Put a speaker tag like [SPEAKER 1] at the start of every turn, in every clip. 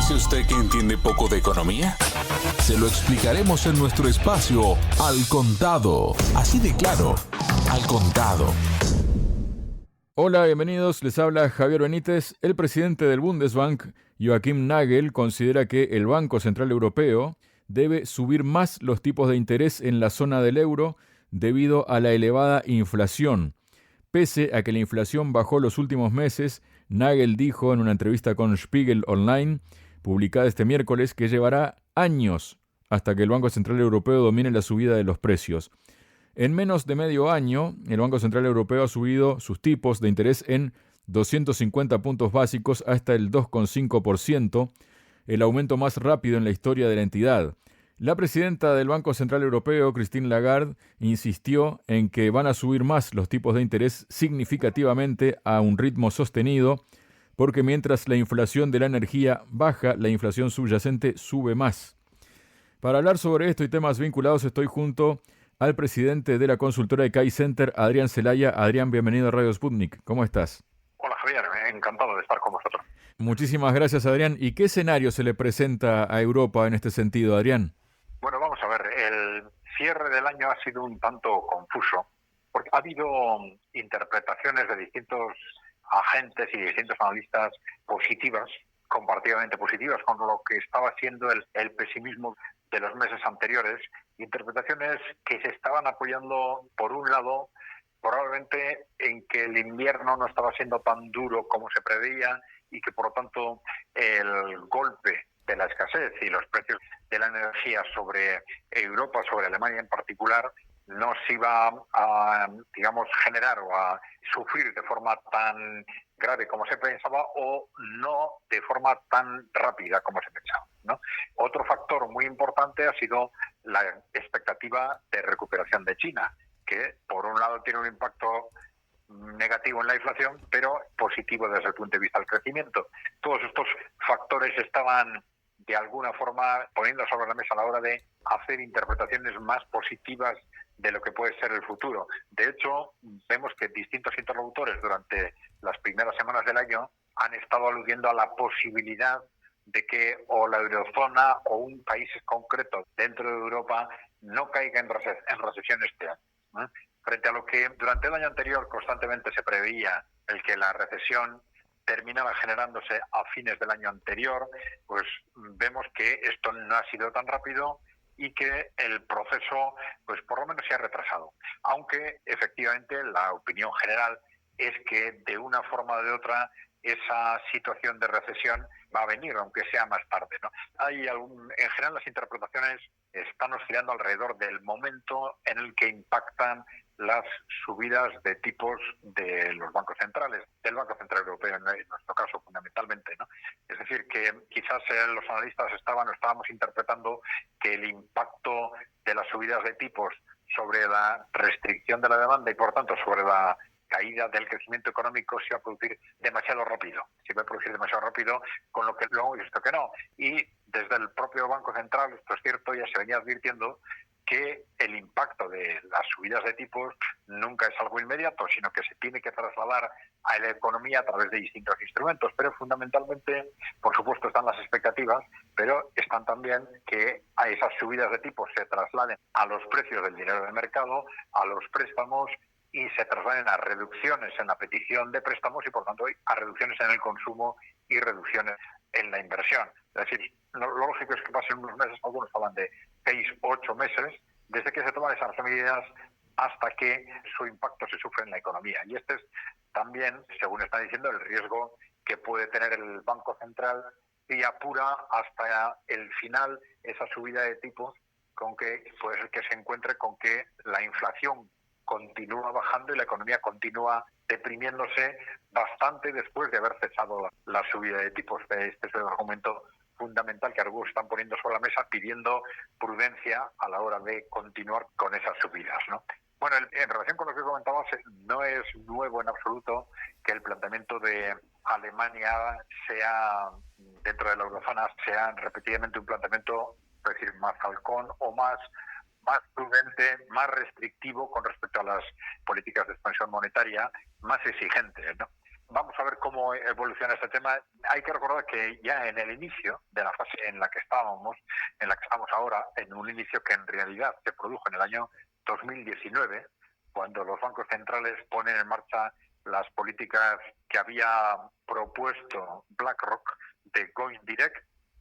[SPEAKER 1] ¿Dice usted que entiende poco de economía? Se lo explicaremos en nuestro espacio Al Contado. Así de claro, Al Contado.
[SPEAKER 2] Hola, bienvenidos. Les habla Javier Benítez. El presidente del Bundesbank, Joachim Nagel, considera que el Banco Central Europeo debe subir más los tipos de interés en la zona del euro debido a la elevada inflación. Pese a que la inflación bajó los últimos meses, Nagel dijo en una entrevista con Spiegel Online, publicada este miércoles, que llevará años hasta que el Banco Central Europeo domine la subida de los precios. En menos de medio año, el Banco Central Europeo ha subido sus tipos de interés en 250 puntos básicos hasta el 2,5%, el aumento más rápido en la historia de la entidad. La presidenta del Banco Central Europeo, Christine Lagarde, insistió en que van a subir más los tipos de interés significativamente a un ritmo sostenido, porque mientras la inflación de la energía baja, la inflación subyacente sube más. Para hablar sobre esto y temas vinculados, estoy junto al presidente de la consultora de CAI Center, Adrián Celaya. Adrián, bienvenido a Radio Sputnik. ¿Cómo estás?
[SPEAKER 3] Hola Javier, encantado de estar con vosotros.
[SPEAKER 2] Muchísimas gracias, Adrián. ¿Y qué escenario se le presenta a Europa en este sentido, Adrián?
[SPEAKER 3] Bueno, vamos a ver, el cierre del año ha sido un tanto confuso, porque ha habido interpretaciones de distintos agentes y distintos analistas positivas, comparativamente positivas, con lo que estaba siendo el pesimismo de los meses anteriores, interpretaciones que se estaban apoyando, por un lado, probablemente en que el invierno no estaba siendo tan duro como se preveía y que, por lo tanto, el golpe de la escasez y los precios de la energía sobre Europa, sobre Alemania en particular, no se iba a, digamos, generar o a sufrir de forma tan grave como se pensaba o no de forma tan rápida como se pensaba, ¿no? Otro factor muy importante ha sido la expectativa de recuperación de China, que por un lado tiene un impacto negativo en la inflación, pero positivo desde el punto de vista del crecimiento. Todos estos factores estaban de alguna forma poniendo sobre la mesa a la hora de hacer interpretaciones más positivas de lo que puede ser el futuro. De hecho, vemos que distintos interlocutores durante las primeras semanas del año han estado aludiendo a la posibilidad de que o la eurozona o un país concreto dentro de Europa no caiga en recesión este año, ¿no? Frente a lo que durante el año anterior constantemente se preveía, el que la recesión terminaba generándose a fines del año anterior, pues vemos que esto no ha sido tan rápido y que el proceso, pues por lo menos se ha retrasado. Aunque efectivamente la opinión general es que de una forma o de otra esa situación de recesión va a venir, aunque sea más tarde, ¿no? En general las interpretaciones están oscilando alrededor del momento en el que impactan las subidas de tipos de los bancos centrales, del Banco Central Europeo en nuestro caso fundamentalmente, ¿no? Es decir, que quizás los analistas estábamos interpretando que el impacto de las subidas de tipos sobre la restricción de la demanda y por tanto sobre la caída del crecimiento económico se va a producir demasiado rápido. Con lo que luego hemos visto que no. Y desde el propio Banco Central, esto es cierto, ya se venía advirtiendo que el impacto de las subidas de tipos nunca es algo inmediato, sino que se tiene que trasladar a la economía a través de distintos instrumentos. Pero fundamentalmente, por supuesto, están las expectativas, pero están también que a esas subidas de tipos se trasladen a los precios del dinero del mercado, a los préstamos, y se trasladen a reducciones en la petición de préstamos y, por tanto, a reducciones en el consumo y reducciones en la inversión. Es decir, lo lógico es que pasen unos meses, algunos hablan de 6, 8 meses, desde que se toman esas medidas hasta que su impacto se sufre en la economía. Y este es también, según está diciendo, el riesgo que puede tener el Banco Central si apura hasta el final esa subida de tipos, con que puede ser que se encuentre con que la inflación continúa bajando y la economía continúa deprimiéndose bastante después de haber cesado la subida de tipos. Este es el argumento fundamental que algunos están poniendo sobre la mesa, pidiendo prudencia a la hora de continuar con esas subidas, ¿no? Bueno, en relación con lo que comentabas, no es nuevo en absoluto que el planteamiento de Alemania sea, dentro de la eurozona, sea repetidamente un planteamiento, es decir, más halcón o más prudente, más restrictivo con respecto a las políticas de expansión monetaria, más exigente, ¿no? Vamos a ver cómo evoluciona este tema. Hay que recordar que ya en el inicio de la fase en la que estábamos, en la que estamos ahora, en un inicio que en realidad se produjo en el año 2019, cuando los bancos centrales ponen en marcha las políticas que había propuesto BlackRock de Going Direct,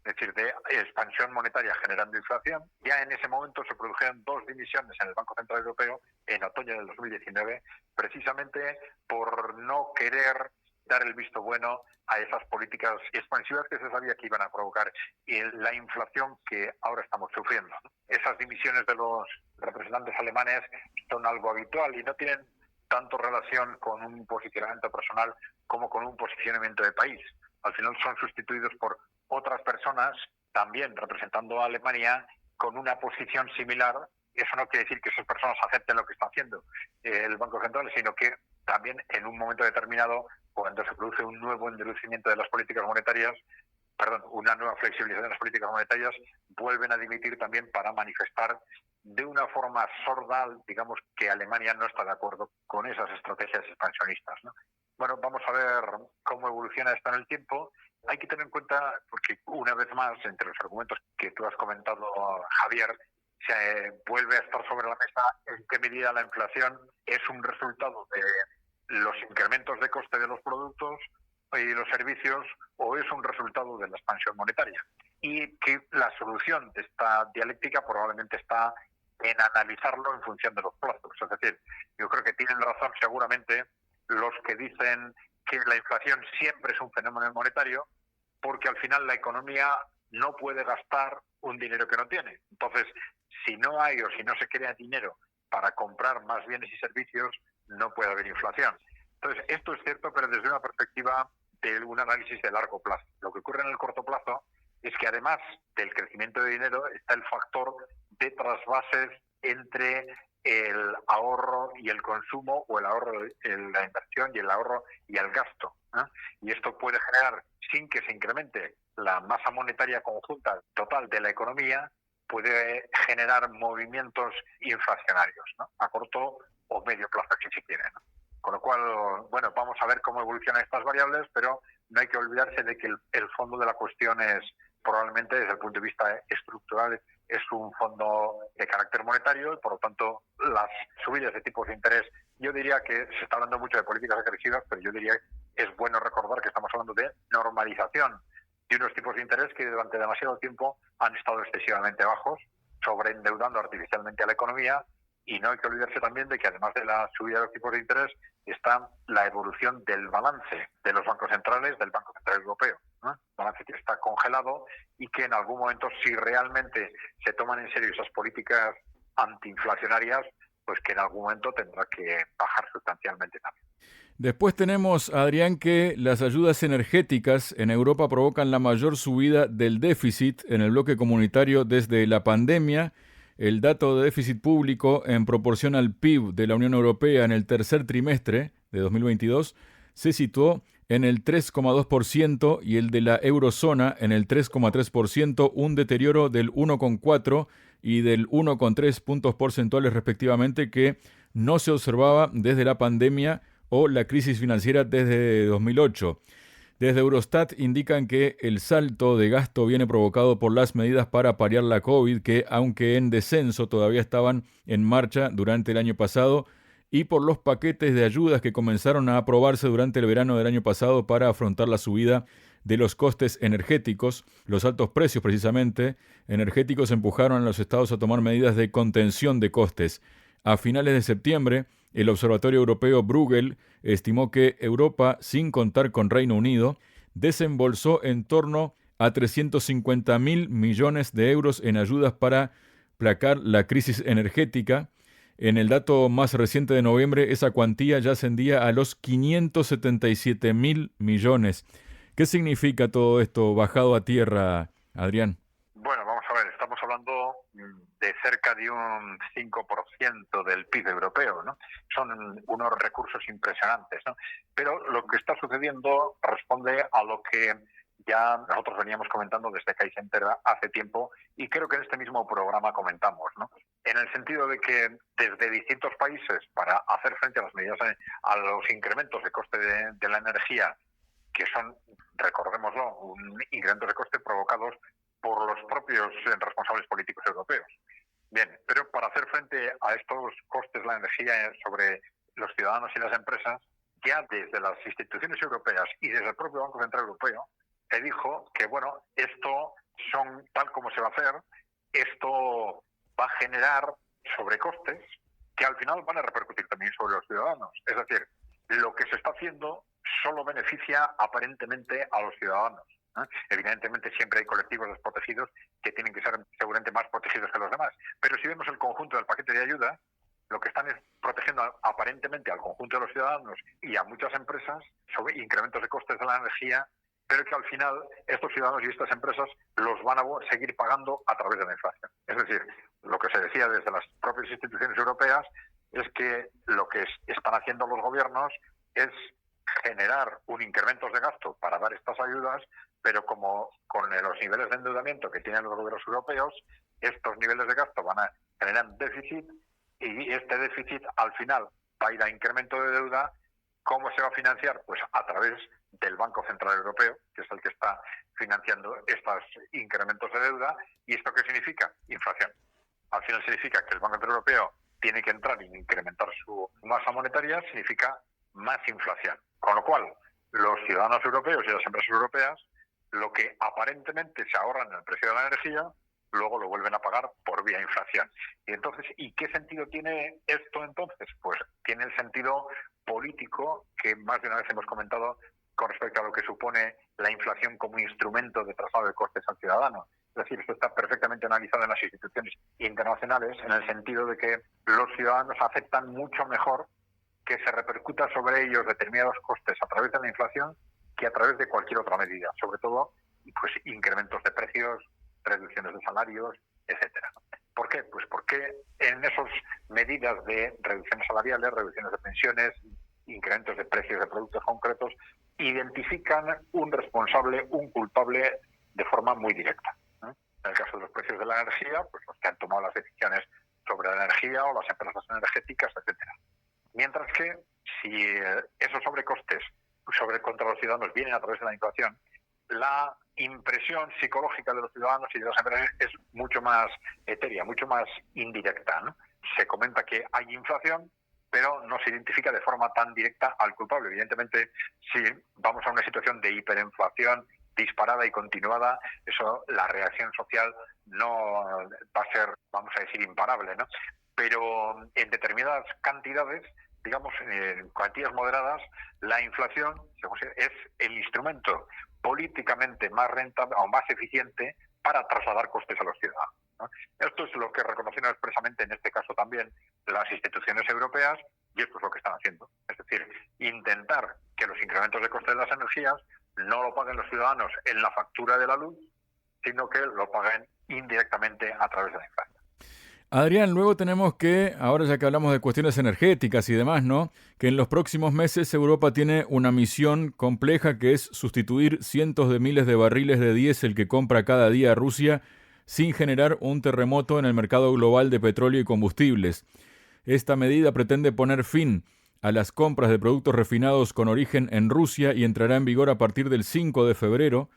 [SPEAKER 3] es decir, de expansión monetaria generando inflación. Ya en ese momento se produjeron 2 dimisiones en el Banco Central Europeo en otoño del 2019, precisamente por no querer dar el visto bueno a esas políticas expansivas que se sabía que iban a provocar la inflación que ahora estamos sufriendo. Esas dimisiones de los representantes alemanes son algo habitual y no tienen tanto relación con un posicionamiento personal como con un posicionamiento de país. Al final son sustituidos por otras personas, también representando a Alemania, con una posición similar. Eso no quiere decir que esas personas acepten lo que está haciendo el Banco Central, sino que también en un momento determinado, cuando se produce un nuevo endurecimiento de las políticas monetarias, una nueva flexibilización de las políticas monetarias, vuelven a dimitir también para manifestar de una forma sorda, digamos, que Alemania no está de acuerdo con esas estrategias expansionistas, ¿no? Bueno, vamos a ver cómo evoluciona esto en el tiempo. Hay que tener en cuenta, porque una vez más, entre los argumentos que tú has comentado, Javier, se vuelve a estar sobre la mesa en qué medida la inflación es un resultado de los incrementos de coste de los productos y los servicios o es un resultado de la expansión monetaria. Y que la solución de esta dialéctica probablemente está en analizarlo en función de los plazos. Es decir, yo creo que tienen razón seguramente los que dicen que la inflación siempre es un fenómeno monetario, porque al final la economía no puede gastar un dinero que no tiene. Entonces, si no hay o si no se crea dinero para comprar más bienes y servicios, no puede haber inflación. Entonces, esto es cierto, pero desde una perspectiva de un análisis de largo plazo. Lo que ocurre en el corto plazo es que además del crecimiento de dinero está el factor de trasvases entre el ahorro y el consumo, o el ahorro, la inversión y el ahorro y el gasto, ¿eh? Y esto puede generar, sin que se incremente la masa monetaria conjunta total de la economía, puede generar movimientos inflacionarios, ¿no? A corto o medio plazo, si se quiere, ¿no? Con lo cual, bueno, vamos a ver cómo evolucionan estas variables, pero no hay que olvidarse de que el fondo de la cuestión es, probablemente desde el punto de vista estructural, es un fondo de carácter monetario y por lo tanto las subidas de tipos de interés, yo diría que se está hablando mucho de políticas agresivas, pero yo diría que es bueno recordar que estamos hablando de normalización de unos tipos de interés que durante demasiado tiempo han estado excesivamente bajos, sobreendeudando artificialmente a la economía. Y no hay que olvidarse también de que además de la subida de los tipos de interés está la evolución del balance de los bancos centrales, del Banco Central Europeo, ¿no? Balance que está congelado y que en algún momento, si realmente se toman en serio esas políticas antiinflacionarias, pues que en algún momento tendrá que bajar sustancialmente también.
[SPEAKER 2] Después tenemos, Adrián, que las ayudas energéticas en Europa provocan la mayor subida del déficit en el bloque comunitario desde la pandemia. El dato de déficit público en proporción al PIB de la Unión Europea en el tercer trimestre de 2022 se situó en el 3,2% y el de la eurozona en el 3,3%, un deterioro del 1,4 y del 1,3 puntos porcentuales respectivamente que no se observaba desde la pandemia o la crisis financiera desde 2008. Desde Eurostat indican que el salto de gasto viene provocado por las medidas para paliar la COVID, que aunque en descenso todavía estaban en marcha durante el año pasado, y por los paquetes de ayudas que comenzaron a aprobarse durante el verano del año pasado para afrontar la subida de los costes energéticos. Los altos precios, precisamente, energéticos empujaron a los estados a tomar medidas de contención de costes. A finales de septiembre, el Observatorio Europeo Bruegel estimó que Europa, sin contar con Reino Unido, desembolsó en torno a 350.000 millones de euros en ayudas para placar la crisis energética. En el dato más reciente de noviembre, esa cuantía ya ascendía a los 577.000 millones. ¿Qué significa todo esto bajado a tierra, Adrián?
[SPEAKER 3] Bueno, vamos a ver, estamos hablando de cerca de un 5% del PIB europeo, ¿no? Son unos recursos impresionantes, ¿no? Pero lo que está sucediendo responde a lo que ya nosotros veníamos comentando desde Caixa hace tiempo y creo que en este mismo programa comentamos, ¿no? en el sentido de que desde distintos países, para hacer frente a las medidas, a los incrementos de coste de la energía, que son, recordémoslo, incrementos de coste provocados por los propios responsables políticos europeos. Bien, pero para hacer frente a estos costes de la energía sobre los ciudadanos y las empresas, ya desde las instituciones europeas y desde el propio Banco Central Europeo se dijo que, bueno, esto son tal como se va a hacer, esto va a generar sobrecostes que al final van a repercutir también sobre los ciudadanos. Es decir, lo que se está haciendo solo beneficia aparentemente a los ciudadanos. Evidentemente siempre hay colectivos desprotegidos que tienen que ser seguramente más protegidos que los demás. Pero si vemos el conjunto del paquete de ayuda, lo que están es protegiendo aparentemente al conjunto de los ciudadanos y a muchas empresas sobre incrementos de costes de la energía, pero que al final estos ciudadanos y estas empresas los van a seguir pagando a través de la inflación. Es decir, lo que se decía desde las propias instituciones europeas es que lo que están haciendo los gobiernos es generar un incremento de gasto para dar estas ayudas, pero como con los niveles de endeudamiento que tienen los gobiernos europeos, estos niveles de gasto van a generar déficit y este déficit al final va a ir a incremento de deuda. ¿Cómo se va a financiar? Pues a través del Banco Central Europeo, que es el que está financiando estos incrementos de deuda. ¿Y esto qué significa? Inflación. Al final significa que el Banco Central Europeo tiene que entrar y incrementar su masa monetaria, significa más inflación. Con lo cual, los ciudadanos europeos y las empresas europeas, lo que aparentemente se ahorran en el precio de la energía, luego lo vuelven a pagar por vía inflación. Y entonces, ¿y qué sentido tiene esto entonces? Pues tiene el sentido político que más de una vez hemos comentado con respecto a lo que supone la inflación como instrumento de traslado de costes al ciudadano. Es decir, esto está perfectamente analizado en las instituciones internacionales en el sentido de que los ciudadanos aceptan mucho mejor que se repercuta sobre ellos determinados costes a través de la inflación que a través de cualquier otra medida, sobre todo pues incrementos de precios, reducciones de salarios, etcétera. ¿Por qué? Pues porque en esas medidas de reducciones salariales, reducciones de pensiones, incrementos de precios de productos concretos, identifican un responsable, un culpable de forma muy directa. En el caso de los precios de la energía, pues los que han tomado las decisiones sobre la energía o las empresas energéticas, etcétera. Mientras que si esos sobrecostes contra los ciudadanos vienen a través de la inflación, la impresión psicológica de los ciudadanos y de las empresas es mucho más etérea, mucho más indirecta, ¿no? Se comenta que hay inflación, pero no se identifica de forma tan directa al culpable. Evidentemente, si vamos a una situación de hiperinflación disparada y continuada, eso, la reacción social no va a ser, vamos a decir, imparable, ¿no? Pero en determinadas cantidades, digamos, en cuantías moderadas, la inflación es el instrumento políticamente más rentable o más eficiente para trasladar costes a los ciudadanos, ¿no? Esto es lo que reconocieron expresamente en este caso también las instituciones europeas y esto es lo que están haciendo. Es decir, intentar que los incrementos de costes de las energías no lo paguen los ciudadanos en la factura de la luz, sino que lo paguen indirectamente a través de la inflación.
[SPEAKER 2] Adrián, luego tenemos que, ahora ya que hablamos de cuestiones energéticas y demás, ¿no?, que en los próximos meses Europa tiene una misión compleja que es sustituir cientos de miles de barriles de diésel que compra cada día Rusia sin generar un terremoto en el mercado global de petróleo y combustibles. Esta medida pretende poner fin a las compras de productos refinados con origen en Rusia y entrará en vigor a partir del 5 de febrero.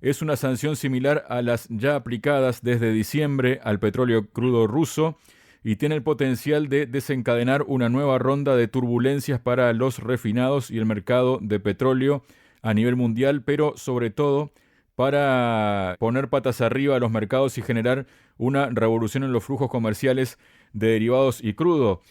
[SPEAKER 2] Es una sanción similar a las ya aplicadas desde diciembre al petróleo crudo ruso y tiene el potencial de desencadenar una nueva ronda de turbulencias para los refinados y el mercado de petróleo a nivel mundial, pero sobre todo para poner patas arriba a los mercados y generar una revolución en los flujos comerciales de derivados y crudo.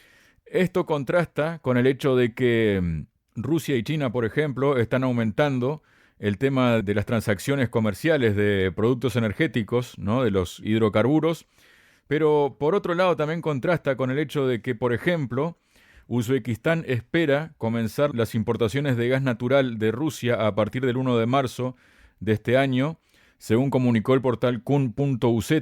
[SPEAKER 2] Esto contrasta con el hecho de que Rusia y China, por ejemplo, están aumentando el tema de las transacciones comerciales de productos energéticos, ¿no?, de los hidrocarburos, pero por otro lado también contrasta con el hecho de que, por ejemplo, Uzbekistán espera comenzar las importaciones de gas natural de Rusia a partir del 1 de marzo de este año, según comunicó el portal kun.uz,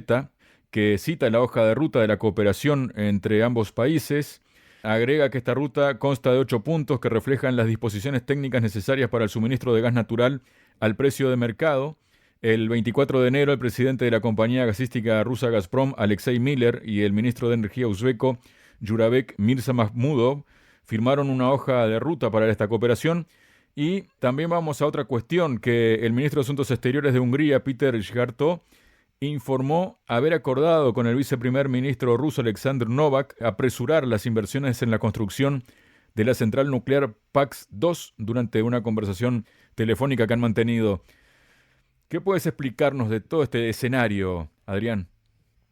[SPEAKER 2] que cita la hoja de ruta de la cooperación entre ambos países. Agrega que esta ruta consta de 8 puntos que reflejan las disposiciones técnicas necesarias para el suministro de gas natural al precio de mercado. El 24 de enero, el presidente de la compañía gasística rusa Gazprom, Alexei Miller, y el ministro de Energía uzbeko, Jurabek Mirza-Mahmudov, firmaron una hoja de ruta para esta cooperación. Y también vamos a otra cuestión, que el ministro de Asuntos Exteriores de Hungría, Peter Szijjártó, informó haber acordado con el viceprimer ministro ruso Alexander Novak apresurar las inversiones en la construcción de la central nuclear PAX-2 durante una conversación telefónica que han mantenido. ¿Qué puedes explicarnos de todo este escenario, Adrián?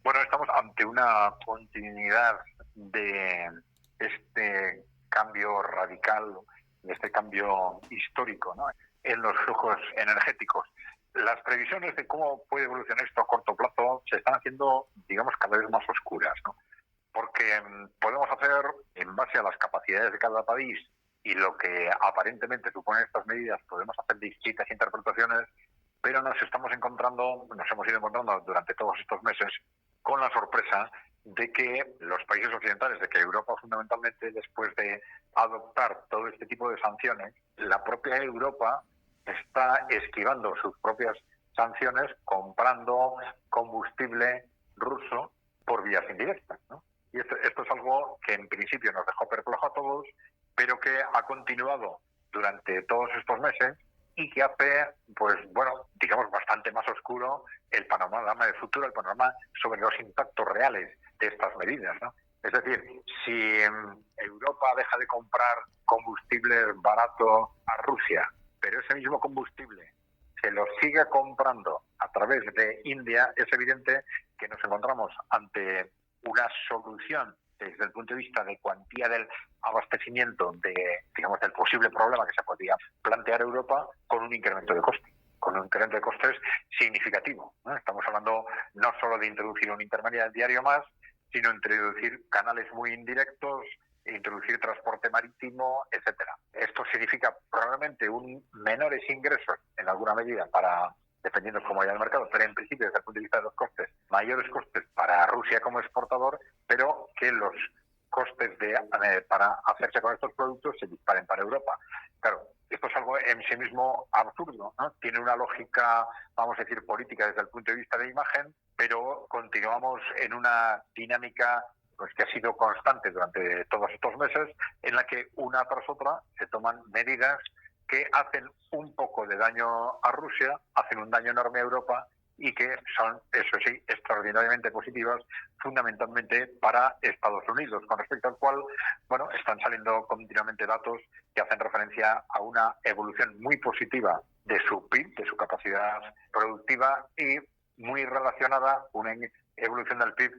[SPEAKER 3] Bueno, estamos ante una continuidad de este cambio radical, de este cambio histórico, ¿no?, en los flujos energéticos. Las previsiones de cómo puede evolucionar esto a corto plazo se están haciendo, digamos, cada vez más oscuras, ¿no? Porque podemos hacer, en base a las capacidades de cada país y lo que aparentemente suponen estas medidas, podemos hacer distintas interpretaciones, pero nos hemos ido encontrando durante todos estos meses con la sorpresa de que los países occidentales, de que Europa fundamentalmente, después de adoptar todo este tipo de sanciones, la propia Europa está esquivando sus propias sanciones comprando combustible ruso por vías indirectas, ¿no? Y esto es algo que en principio nos dejó perplejos a todos, pero que ha continuado durante todos estos meses y que hace, pues bueno, digamos, bastante más oscuro el panorama de futuro, el panorama sobre los impactos reales de estas medidas, ¿no? Es decir, si Europa deja de comprar combustible barato a Rusia, pero ese mismo combustible se lo sigue comprando a través de India, es evidente que nos encontramos ante una solución desde el punto de vista de cuantía del abastecimiento del posible problema que se podría plantear Europa con un incremento de costes significativo, ¿no? Estamos hablando no solo de introducir un intermediario más, sino introducir canales muy indirectos, introducir transporte marítimo, etcétera. Esto significa probablemente menores ingresos en alguna medida dependiendo cómo vaya el mercado, pero en principio desde el punto de vista de los costes, mayores costes para Rusia como exportador, pero que los costes para hacerse con estos productos se disparen para Europa. Claro, esto es algo en sí mismo absurdo, ¿no? Tiene una lógica, vamos a decir, política desde el punto de vista de imagen, pero continuamos en una dinámica pues que ha sido constante durante todos estos meses, en la que una tras otra se toman medidas que hacen un poco de daño a Rusia, hacen un daño enorme a Europa y que son, eso sí, extraordinariamente positivas, fundamentalmente para Estados Unidos, con respecto al cual, bueno, están saliendo continuamente datos que hacen referencia a una evolución muy positiva de su PIB, de su capacidad productiva, y muy relacionada, una evolución del PIB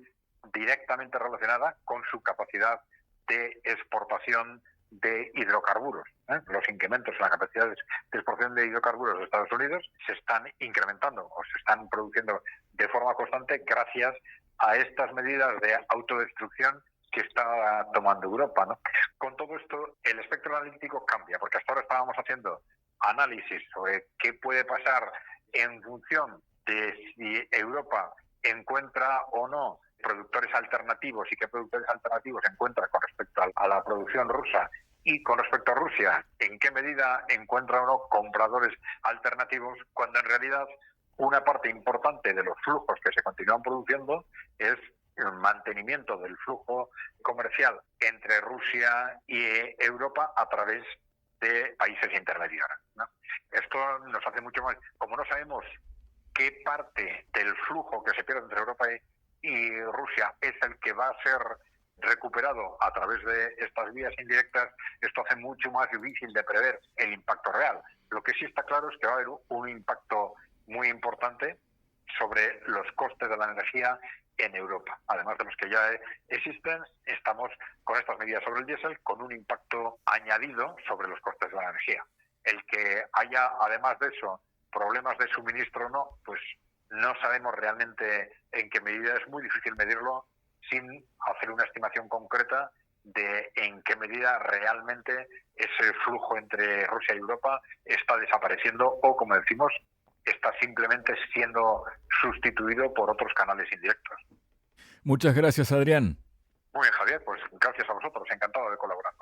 [SPEAKER 3] directamente relacionada con su capacidad de exportación de hidrocarburos. Los incrementos en la capacidad de exportación de hidrocarburos de Estados Unidos se están incrementando o se están produciendo de forma constante gracias a estas medidas de autodestrucción que está tomando Europa, ¿no? Con todo esto, el espectro analítico cambia, porque hasta ahora estábamos haciendo análisis sobre qué puede pasar en función de si Europa encuentra o no productores alternativos y qué productores alternativos encuentra con respecto a la producción rusa, y con respecto a Rusia, en qué medida encuentra o no compradores alternativos, cuando en realidad una parte importante de los flujos que se continúan produciendo es el mantenimiento del flujo comercial entre Rusia y Europa a través de países intermediarios, ¿no? Esto nos hace mucho más, como no sabemos qué parte del flujo que se pierde entre Europa y Rusia es el que va a ser recuperado a través de estas vías indirectas, esto hace mucho más difícil de prever el impacto real. Lo que sí está claro es que va a haber un impacto muy importante sobre los costes de la energía en Europa. Además de los que ya existen, estamos con estas medidas sobre el diésel con un impacto añadido sobre los costes de la energía. El que haya, además de eso, problemas de suministro o no, pues no sabemos realmente en qué medida, es muy difícil medirlo sin hacer una estimación concreta de en qué medida realmente ese flujo entre Rusia y Europa está desapareciendo o, como decimos, está simplemente siendo sustituido por otros canales indirectos.
[SPEAKER 2] Muchas gracias, Adrián.
[SPEAKER 3] Muy bien, Javier, pues gracias a vosotros, encantado de colaborar.